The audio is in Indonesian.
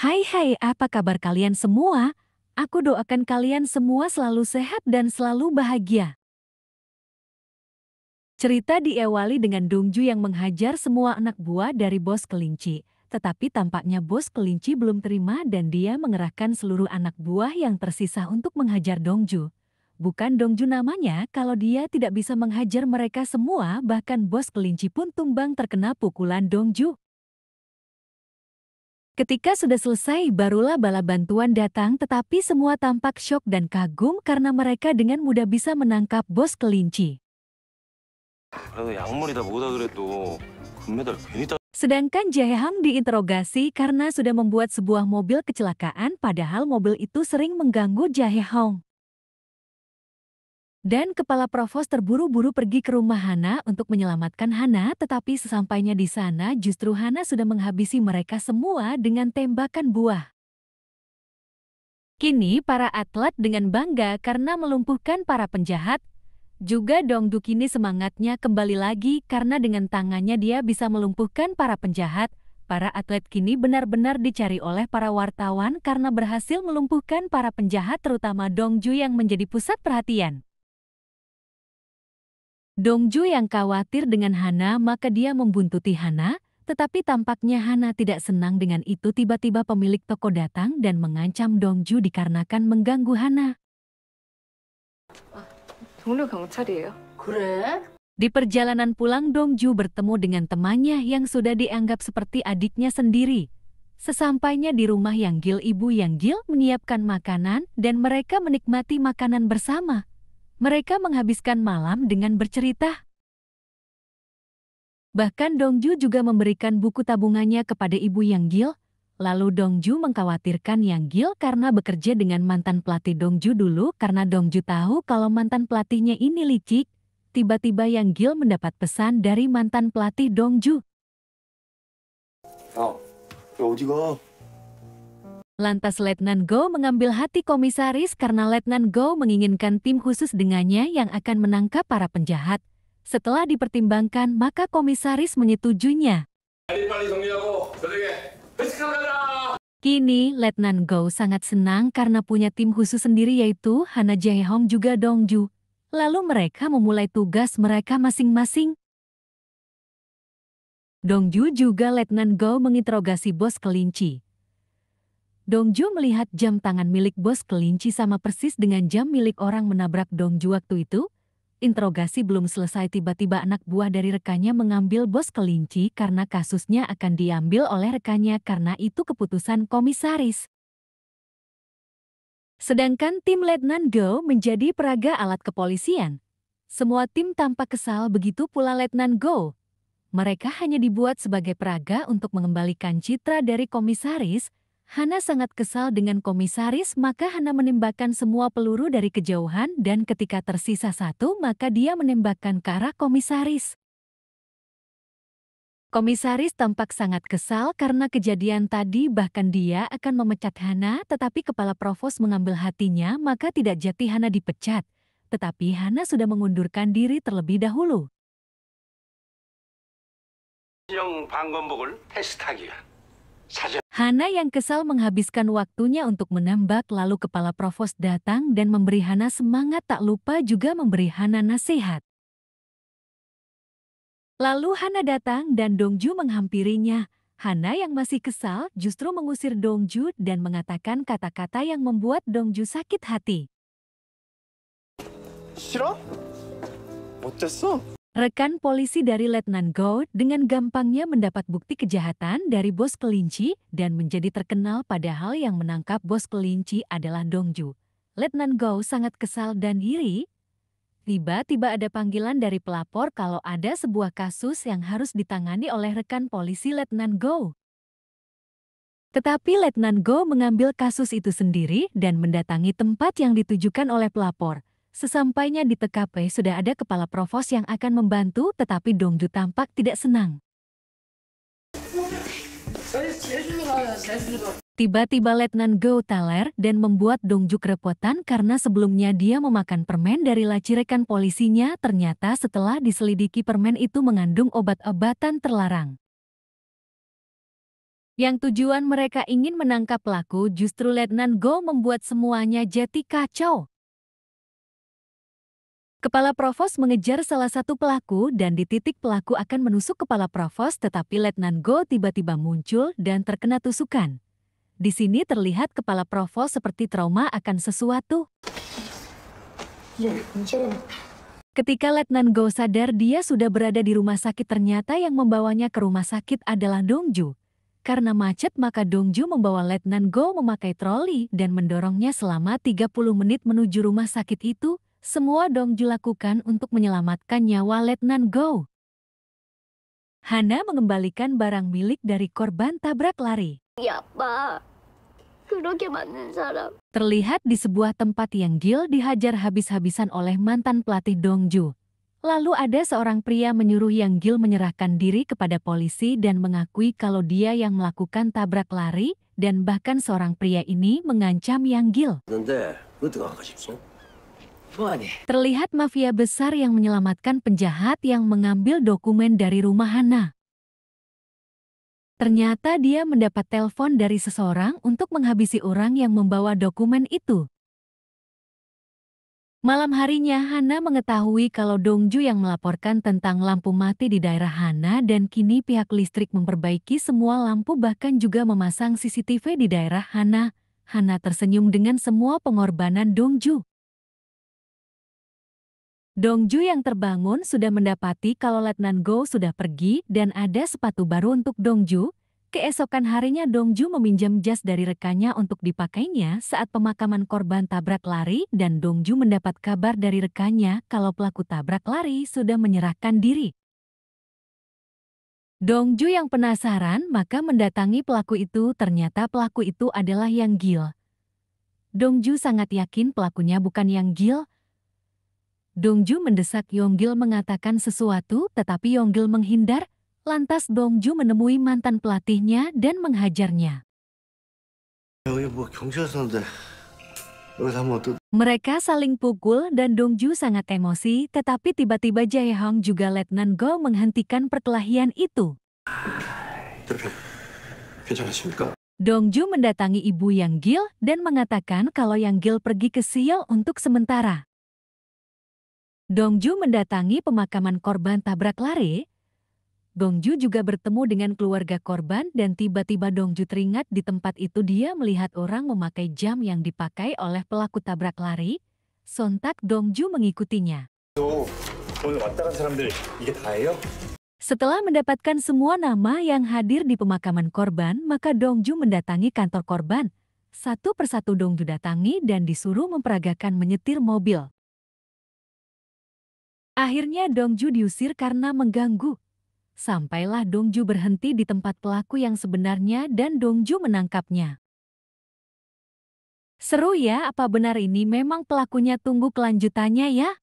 Hai, apa kabar kalian semua? Aku doakan kalian semua selalu sehat dan selalu bahagia. Cerita diawali dengan Dongju yang menghajar semua anak buah dari bos kelinci. Tetapi tampaknya bos kelinci belum terima dan dia mengerahkan seluruh anak buah yang tersisa untuk menghajar Dongju. Bukan Dongju namanya kalau dia tidak bisa menghajar mereka semua, bahkan bos kelinci pun tumbang terkena pukulan Dongju. Ketika sudah selesai, barulah bala bantuan datang, tetapi semua tampak syok dan kagum karena mereka dengan mudah bisa menangkap bos kelinci. 그래도 약물이다 뭐다 그래도 금메달 괜히 따. Sedangkan Jaehang diinterogasi karena sudah membuat sebuah mobil kecelakaan, padahal mobil itu sering mengganggu Jaehong. Dan kepala provos terburu-buru pergi ke rumah Hana untuk menyelamatkan Hana, tetapi sesampainya di sana justru Hana sudah menghabisi mereka semua dengan tembakan buah. Kini para atlet dengan bangga karena melumpuhkan para penjahat. Juga Dongdu kini semangatnya kembali lagi karena dengan tangannya dia bisa melumpuhkan para penjahat. Para atlet kini benar-benar dicari oleh para wartawan karena berhasil melumpuhkan para penjahat, terutama Dongju yang menjadi pusat perhatian. Dongju yang khawatir dengan Hana, maka dia membuntuti Hana, tetapi tampaknya Hana tidak senang dengan itu. Tiba-tiba pemilik toko datang dan mengancam Dongju dikarenakan mengganggu Hana. 동료 경찰이에요. 그래? Di perjalanan pulang, Dongju bertemu dengan temannya yang sudah dianggap seperti adiknya sendiri. Sesampainya di rumah Yang Gil, ibu Yang Gil menyiapkan makanan dan mereka menikmati makanan bersama. Mereka menghabiskan malam dengan bercerita. Bahkan Dongju juga memberikan buku tabungannya kepada ibu Yang Gil. Lalu Dongju mengkhawatirkan Yang Gil karena bekerja dengan mantan pelatih Dongju dulu, karena Dongju tahu kalau mantan pelatihnya ini licik. Tiba-tiba Yang Gil mendapat pesan dari mantan pelatih Dongju. 야, 어디 가? Lantas Letnan Go mengambil hati komisaris karena Letnan Go menginginkan tim khusus dengannya yang akan menangkap para penjahat. Setelah dipertimbangkan, maka komisaris menyetujuinya. 빨리 정리하고 저녁에 회식하러 가자. Kini Letnan Go sangat senang karena punya tim khusus sendiri, yaitu Hana, Jaehong juga Dongju. Lalu mereka memulai tugas mereka masing-masing. Dongju juga Letnan Go menginterogasi bos kelinci. Dongju melihat jam tangan milik bos kelinci sama persis dengan jam milik orang menabrak Dongju waktu itu. Interogasi belum selesai, tiba-tiba anak buah dari rekannya mengambil bos kelinci karena kasusnya akan diambil oleh rekannya karena itu keputusan komisaris. Sedangkan tim Letnan Go menjadi peraga alat kepolisian. Semua tim tampak kesal, begitu pula Letnan Go. Mereka hanya dibuat sebagai peraga untuk mengembalikan citra dari komisaris. Hana sangat kesal dengan komisaris, maka Hana menembakkan semua peluru dari kejauhan dan ketika tersisa satu, maka dia menembakkan ke arah komisaris. Komisaris tampak sangat kesal karena kejadian tadi, bahkan dia akan memecat Hana, tetapi kepala provos mengambil hatinya, maka tidak jadi Hana dipecat. Tetapi Hana sudah mengundurkan diri terlebih dahulu. 신형 방검복을 테스트하기야. 사전. Hana yang kesal menghabiskan waktunya untuk menembak, lalu kepala provos datang dan memberi Hana semangat, tak lupa juga memberi Hana nasihat. Lalu Hana datang dan Dongju menghampirinya. Hana yang masih kesal justru mengusir Dongju dan mengatakan kata-kata yang membuat Dongju sakit hati. 싫어? 어땠어? Rekan polisi dari Letnan Go dengan gampangnya mendapat bukti kejahatan dari bos kelinci dan menjadi terkenal, padahal yang menangkap bos kelinci adalah Dongju. Letnan Go sangat kesal dan iri. Tiba-tiba ada panggilan dari pelapor kalau ada sebuah kasus yang harus ditangani oleh rekan polisi Letnan Go. Tetapi Letnan Go mengambil kasus itu sendiri dan mendatangi tempat yang ditujukan oleh pelapor. Sesampainya di TKP sudah ada kepala provos yang akan membantu, tetapi Dongju tampak tidak senang. Tiba-tiba Letnan Go taler dan membuat Dongju kerepotan karena sebelumnya dia memakan permen dari laci rekan polisinya. Ternyata setelah diselidiki permen itu mengandung obat-obatan terlarang. Yang tujuan mereka ingin menangkap pelaku, justru Letnan Go membuat semuanya jadi kacau. Kepala Provos mengejar salah satu pelaku dan di titik pelaku akan menusuk kepala Provos, tetapi Letnan Go tiba-tiba muncul dan terkena tusukan. Di sini terlihat kepala Provos seperti trauma akan sesuatu. Ketika Letnan Go sadar dia sudah berada di rumah sakit, ternyata yang membawanya ke rumah sakit adalah Dongju. Karena macet, maka Dongju membawa Letnan Go memakai troli dan mendorongnya selama 30 menit menuju rumah sakit itu. Semua Dongju lakukan untuk menyelamatkan nyawa Letnan Go. Hana mengembalikan barang milik dari korban tabrak lari. Ya, Pak. 그렇게 맞는 사람. Terlihat di sebuah tempat yang Gil dihajar habis-habisan oleh mantan pelatih Dongju. Lalu ada seorang pria menyuruh Yang Gil menyerahkan diri kepada polisi dan mengakui kalau dia yang melakukan tabrak lari, dan bahkan seorang pria ini mengancam Yang Gil. 근데 어디가 가십시오? Terlihat mafia besar yang menyelamatkan penjahat yang mengambil dokumen dari rumah Hana. Ternyata dia mendapat telepon dari seseorang untuk menghabisi orang yang membawa dokumen itu. Malam harinya Hana mengetahui kalau Dongju yang melaporkan tentang lampu mati di daerah Hana, dan kini pihak listrik memperbaiki semua lampu, bahkan juga memasang CCTV di daerah Hana. Hana tersenyum dengan semua pengorbanan Dongju. Dongju yang terbangun sudah mendapati kalau Letnan Go sudah pergi dan ada sepatu baru untuk Dongju. Keesokan harinya Dongju meminjam jas dari rekannya untuk dipakainya saat pemakaman korban tabrak lari, dan Dongju mendapat kabar dari rekannya kalau pelaku tabrak lari sudah menyerahkan diri. Dongju yang penasaran maka mendatangi pelaku itu, ternyata pelaku itu adalah Yang Gil. Dongju sangat yakin pelakunya bukan Yang Gil. Dongju mendesak Yonggil mengatakan sesuatu, tetapi Yonggil menghindar. Lantas Dongju menemui mantan pelatihnya dan menghajarnya. 여기 뭐 경찰서인데 여기서 한번 또 Mereka saling pukul dan Dongju sangat emosi, tetapi tiba-tiba Jae-hong juga Letnan Go menghentikan perkelahian itu. 대표 괜찮으십니까? Dongju mendatangi ibu Yang Gil dan mengatakan kalau Yang Gil pergi ke Seoul untuk sementara. Dongju mendatangi pemakaman korban tabrak lari. Dongju juga bertemu dengan keluarga korban dan tiba-tiba Dongju teringat di tempat itu dia melihat orang memakai jam yang dipakai oleh pelaku tabrak lari. Sontak Dongju mengikutinya. 오늘 왔다 간 사람들 이게 다예요? Setelah mendapatkan semua nama yang hadir di pemakaman korban, maka Dongju mendatangi kantor korban. Satu persatu Dongju datangi dan disuruh memperagakan menyetir mobil. Akhirnya Dongju diusir karena mengganggu. Sampailah Dongju berhenti di tempat pelaku yang sebenarnya dan Dongju menangkapnya. Seru ya, apa benar ini memang pelakunya? Tunggu kelanjutannya ya.